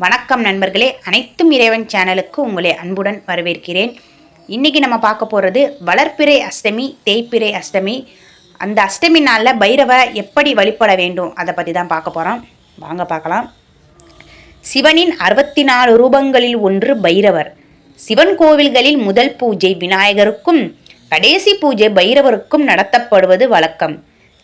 வணக்கம் நண்பர்களே, அனைத்தும் இறைவன் சேனலுக்கு உங்களை அன்புடன் வரவேற்கிறேன். இன்றைக்கி நம்ம பார்க்க போகிறது வளர்ப்பிறை அஷ்டமி, தேய்பிறை அஷ்டமி. அந்த அஷ்டமி நாளில் பைரவரை எப்படி வழிபட வேண்டும் அதை பற்றி தான் பார்க்க போகிறோம். வாங்க பார்க்கலாம். சிவனின் 64 ரூபங்களில் ஒன்று பைரவர். சிவன் கோவில்களில் முதல் பூஜை விநாயகருக்கும் கடைசி பூஜை பைரவருக்கும் நடத்தப்படுவது வழக்கம்.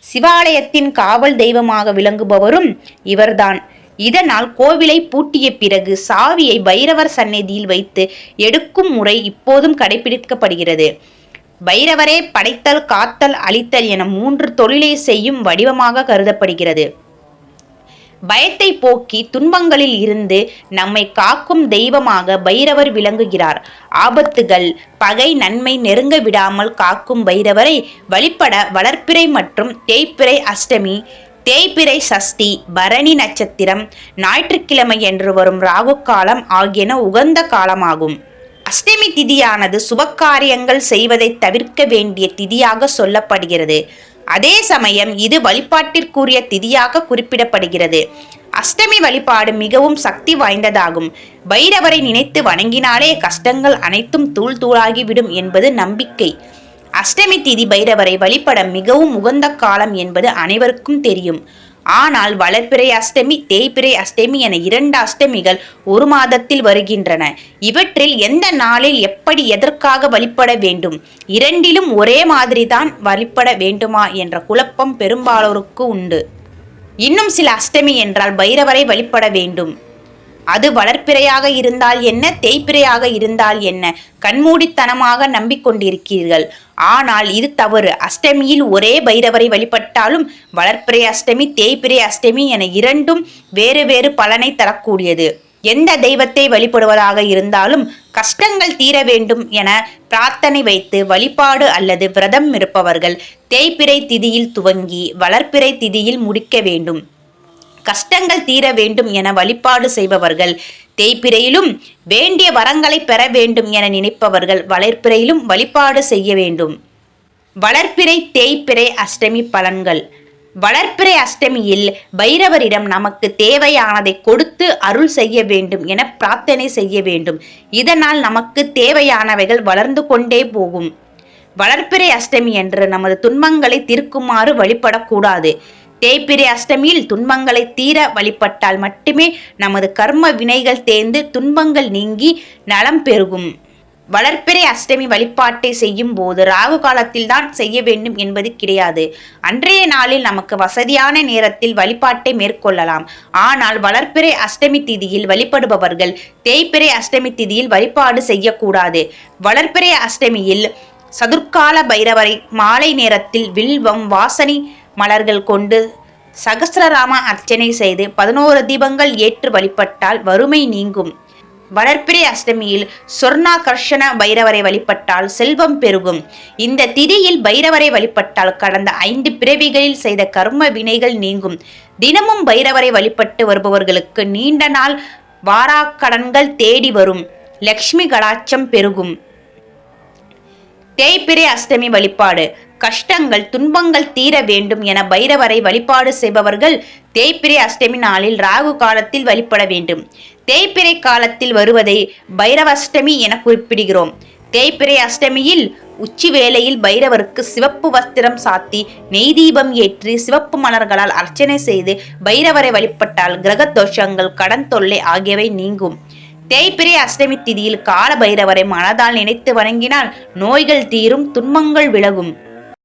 சிவாலயத்தின் காவல் தெய்வமாக விளங்குபவரும் இவர்தான். இதனால் கோவிலை பூட்டிய பிறகு சாவியை பைரவர் சந்நிதியில் வைத்து எடுக்கும் முறை இப்போதும் கடைபிடிக்கப்படுகிறது. பைரவரே படைத்தல், காத்தல், அழித்தல் என 3 தொழிலை செய்யும் வடிவமாக கருதப்படுகிறது. பயத்தை போக்கி துன்பங்களில் இருந்து நம்மை காக்கும் தெய்வமாக பைரவர் விளங்குகிறார். ஆபத்துகள், பகை, நன்மை நெருங்க விடாமல் காக்கும் பைரவரை வழிபட வளர்ப்பிறை மற்றும் தேய்பிறை அஷ்டமி, தேய்பிறை சஷ்டி, பரணி நட்சத்திரம், ஞாயிற்றுக்கிழமை என்று வரும் ராகு காலம் ஆகியன உகந்த காலமாகும். அஷ்டமி திதியானது சுபகாரியங்கள் செய்வதை தவிர்க்க வேண்டிய திதியாக சொல்லப்படுகிறது. அதே சமயம் இது வழிபாட்டிற்குரிய திதியாக குறிப்பிடப்படுகிறது. அஷ்டமி வழிபாடு மிகவும் சக்தி வாய்ந்ததாகும். பைரவரை நினைத்து வணங்கினாலே கஷ்டங்கள் அனைத்தும் தூள் தூளாகிவிடும் என்பது நம்பிக்கை. அஷ்டமி திதி பைரவரை வழிபட மிகவும் உகந்த காலம் என்பது அனைவருக்கும் தெரியும். ஆனால் வளர்ப்பிறை அஷ்டமி, தேய்பிறை அஷ்டமி என 2 அஷ்டமிகள் ஒரு மாதத்தில் வருகின்றன. இவற்றில் எந்த நாளில் எப்படி எதற்காக வழிபட வேண்டும், இரண்டிலும் ஒரே மாதிரி தான் வழிபட வேண்டுமா என்ற குழப்பம் பெரும்பாலோருக்கு உண்டு. இன்னும் சில அஷ்டமி என்றால் பைரவரை வழிபட வேண்டும். அது வளர்ப்பிறையாக இருந்தால் என்ன, தேய்பிறையாக இருந்தால் என்ன, கண்மூடித்தனமாக நம்பிக்கொண்டிருக்கிறீர்கள். ஆனால் இது தவறு. அஷ்டமியில் ஒரே பைரவரை வழிபட்டாலும் வளர்ப்பிறை அஷ்டமி, தேய்பிறை அஷ்டமி என இரண்டும் வேறு வேறு பலனை தரக்கூடியது. எந்த தெய்வத்தை வழிபடுவதாக இருந்தாலும் கஷ்டங்கள் தீர வேண்டும் என பிரார்த்தனை வைத்து வழிபாடு அல்லது விரதம் இருப்பவர்கள் தேய்பிறை திதியில் துவங்கி வளர்ப்பிறை திதியில் முடிக்க வேண்டும். கஷ்டங்கள் தீர வேண்டும் என வழிபாடு செய்பவர்கள் தேய்பிறையிலும், வேண்டிய வரங்களை பெற வேண்டும் என நினைப்பவர்கள் வளர்ப்பிறையிலும் வழிபாடு செய்ய வேண்டும். வளர்ப்பிறை, தேய்பிறை அஷ்டமி பலன்கள். வளர்ப்பிறை அஷ்டமியில் பைரவரிடம் நமக்கு தேவையானதை கொடுத்து அருள் செய்ய வேண்டும் என பிரார்த்தனை செய்ய வேண்டும். இதனால் நமக்கு தேவையானவைகள் வளர்ந்து கொண்டே போகும். வளர்ப்பிறை அஷ்டமி என்று நமது துன்பங்களை தீர்க்குமாறு வழிபடக்கூடாது. தேய்பிறை அஷ்டமியில் துன்பங்களை தீர வழிபட்டால் மட்டுமே நமது கர்ம வினைகள் தேர்ந்து துன்பங்கள் நீங்கி நலம் பெருகும். வளர்ப்பிறை அஷ்டமி வழிபாட்டை செய்யும் போது ராகு காலத்தில் தான் செய்ய வேண்டும் என்பது கிடையாது. அன்றைய நாளில் நமக்கு வசதியான நேரத்தில் வழிபாட்டை மேற்கொள்ளலாம். ஆனால் வளர்ப்பிறை அஷ்டமி திதியில் வழிபடுபவர்கள் தேய்பிறை அஷ்டமி திதியில் வழிபாடு செய்யக்கூடாது. வளர்ப்பிறை அஷ்டமியில் சதுர்கால பைரவரை மாலை நேரத்தில் வில்வம், வாசனை மலர்கள் கொண்டு சகஸ்ரநாம அர்ச்சனை செய்து 11 தீபங்கள் ஏற்று வழிபட்டால் வறுமை நீங்கும். வளர்ப்பிறை அஷ்டமியில் சொர்ணாகர்ஷண பைரவரை வழிபட்டால் செல்வம் பெருகும். இந்த திதியில் பைரவரை வழிபட்டால் கடந்த 5 பிறவிகளில் செய்த கர்ம வினைகள் நீங்கும். தினமும் பைரவரை வழிபட்டு வருபவர்களுக்கு நீண்ட நாள் வாராக்கடன்கள் தேடி வரும். லக்ஷ்மி கடாட்சம் பெருகும். தேய்பிறை அஷ்டமி வழிபாடு. கஷ்டங்கள், துன்பங்கள் தீர வேண்டும் என பைரவரை வழிபாடு செய்பவர்கள் தேய்பிறை அஷ்டமி நாளில் ராகு காலத்தில் வழிபட வேண்டும். தேய்பிறை காலத்தில் வருவதை பைரவஷ்டமி என குறிப்பிடுகிறோம். தேய்பிறை அஷ்டமியில் உச்சி வேளையில் பைரவருக்கு சிவப்பு வஸ்திரம் சாத்தி நெய் தீபம் ஏற்றி சிவப்பு மலர்களால் அர்ச்சனை செய்து பைரவரை வழிபட்டால் கிரக தோஷங்கள், கடன் தொல்லை ஆகியவை நீங்கும். தேய்பிறை அஷ்டமி திதியில் கால பைரவரை மனதால் நினைத்து வணங்கினால் நோய்கள் தீரும், துன்பங்கள் விலகும்.